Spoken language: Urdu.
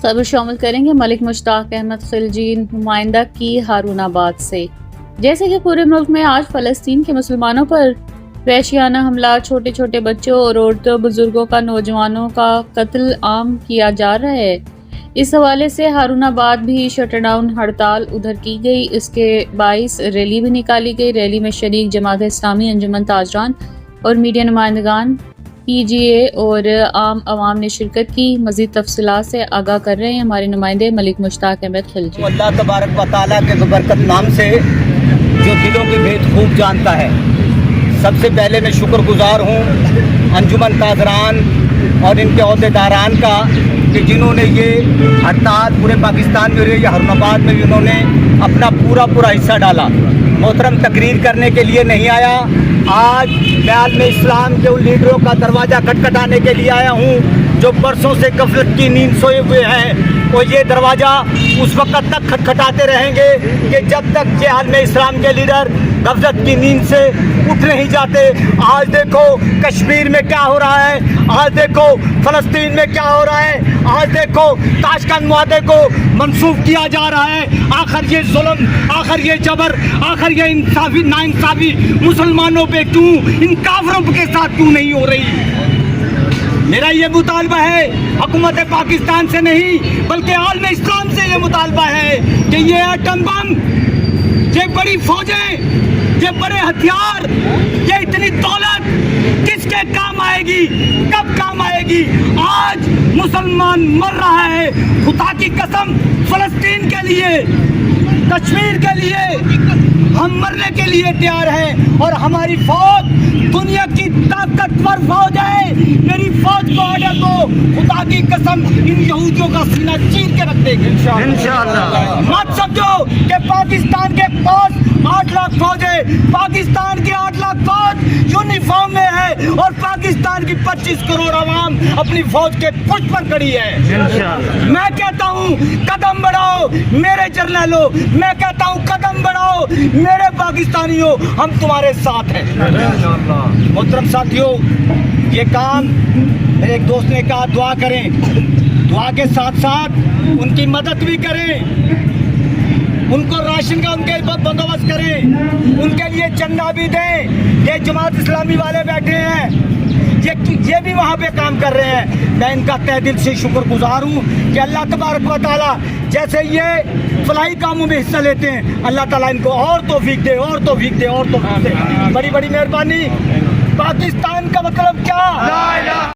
خبر شامل کریں گے ملک مشتاق احمد خلجی نمائندہ کی ہارون آباد سے۔ جیسے کہ پورے ملک میں آج فلسطین کے مسلمانوں پر وحشیانہ حملات، چھوٹے چھوٹے بچوں اور عورتوں، بزرگوں کا، نوجوانوں کا قتل عام کیا جا رہا ہے، اس حوالے سے ہارون آباد بھی شٹر ڈاؤن ہڑتال ادھر کی گئی۔ اس کے باعث ریلی بھی نکالی گئی۔ ریلی میں شریک جماعت اسلامی، انجمن تاجران اور میڈیا نمائندگان، پی جی اے اور عام عوام نے شرکت کی۔ مزید تفصیلات سے آگاہ کر رہے ہیں ہمارے نمائندے ملک مشتاق احمد خلجی۔ اللہ تبارک و تعالیٰ کے ببرکت نام سے جو دلوں کے بھید خوب جانتا ہے، سب سے پہلے میں شکر گزار ہوں انجمن تاجران اور ان کے عہدیداران کا کہ جنہوں نے یہ ہڑتال پورے پاکستان میں ہوئی، ہارون آباد میں بھی انہوں نے اپنا پورا حصہ ڈالا۔ محترم، تقریر کرنے کے لیے نہیں آیا، آج میں عالم اسلام کے ان لیڈروں کا دروازہ کھٹکھٹانے کے لیے آیا ہوں جو برسوں سے غفلت کی نیند سوئے ہوئے ہیں۔ وہ یہ دروازہ اس وقت تک کھٹکھٹاتے رہیں گے کہ جب تک کہ عالم اسلام کے لیڈر غفلت کی نیند سے اٹھ نہیں جاتے۔ آج دیکھو کشمیر میں کیا ہو رہا ہے، آج دیکھو فلسطین میں کیا ہو رہا ہے، آج دیکھو تاشقند معاہدے کو منسوخ کیا جا رہا ہے۔ آخر یہ ظلم، آخر یہ جبر، آخر یہ انصافی ناانصافی مسلمانوں پہ کیوں، ان کافروں کے ساتھ کیوں نہیں ہو رہی؟ میرا یہ مطالبہ ہے حکومت پاکستان سے نہیں بلکہ عالم اسلام سے یہ مطالبہ ہے کہ یہ ایٹم بم، یہ بڑی فوجیں، یہ بڑے ہتھیار، یہ اتنی دولت کس کے کام آئے گی، کب کام آئے گی؟ آج مسلمان مر رہا ہے، خدا کی قسم فلسطین کے لیے، کشمیر کے لیے ہم مرنے کے لیے تیار ہیں، اور ہماری فوج دنیا کی طاقتور فوج ہے۔ میری فوج کو آرڈر دو، خدا کی قسم ان یہودیوں کا سینہ چیر کے رکھ دے گی انشاءاللہ۔ مت سمجھو کہ پاکستان کے پاس 8 لاکھ فوج ہے، پاکستان کی 8 لاکھ فوج یونیفارم میں ہے، اور پاکستان کی 25 کروڑ عوام اپنی فوج کے پشت پر کھڑی ہے۔ میں کہتا ہوں قدم بڑھاؤ میرے جرنیلوں، میں کہتا ہوں قدم بڑھاؤ میرے پاکستانیوں، ہم تمہارے ساتھ ہیں۔ محترم ساتھیوں، یہ کام میرے ایک دوست نے کہا دعا کریں، دعا کے ساتھ ساتھ ان کی مدد بھی کریں، ان کو راشن کا ان کے بندوبست کریں، ان کے لیے چندہ بھی دیں۔ یہ جماعت اسلامی والے بیٹھے ہیں، یہ بھی وہاں پہ کام کر رہے ہیں۔ میں ان کا تہ دل سے شکر گزار ہوں کہ اللہ تبارک و تعالیٰ جیسے یہ فلاحی کاموں میں حصہ لیتے ہیں، اللہ تعالیٰ ان کو اور توفیق دے، اور توفیق دے، اور توفیق دے۔ بڑی بڑی مہربانی۔ پاکستان کا مطلب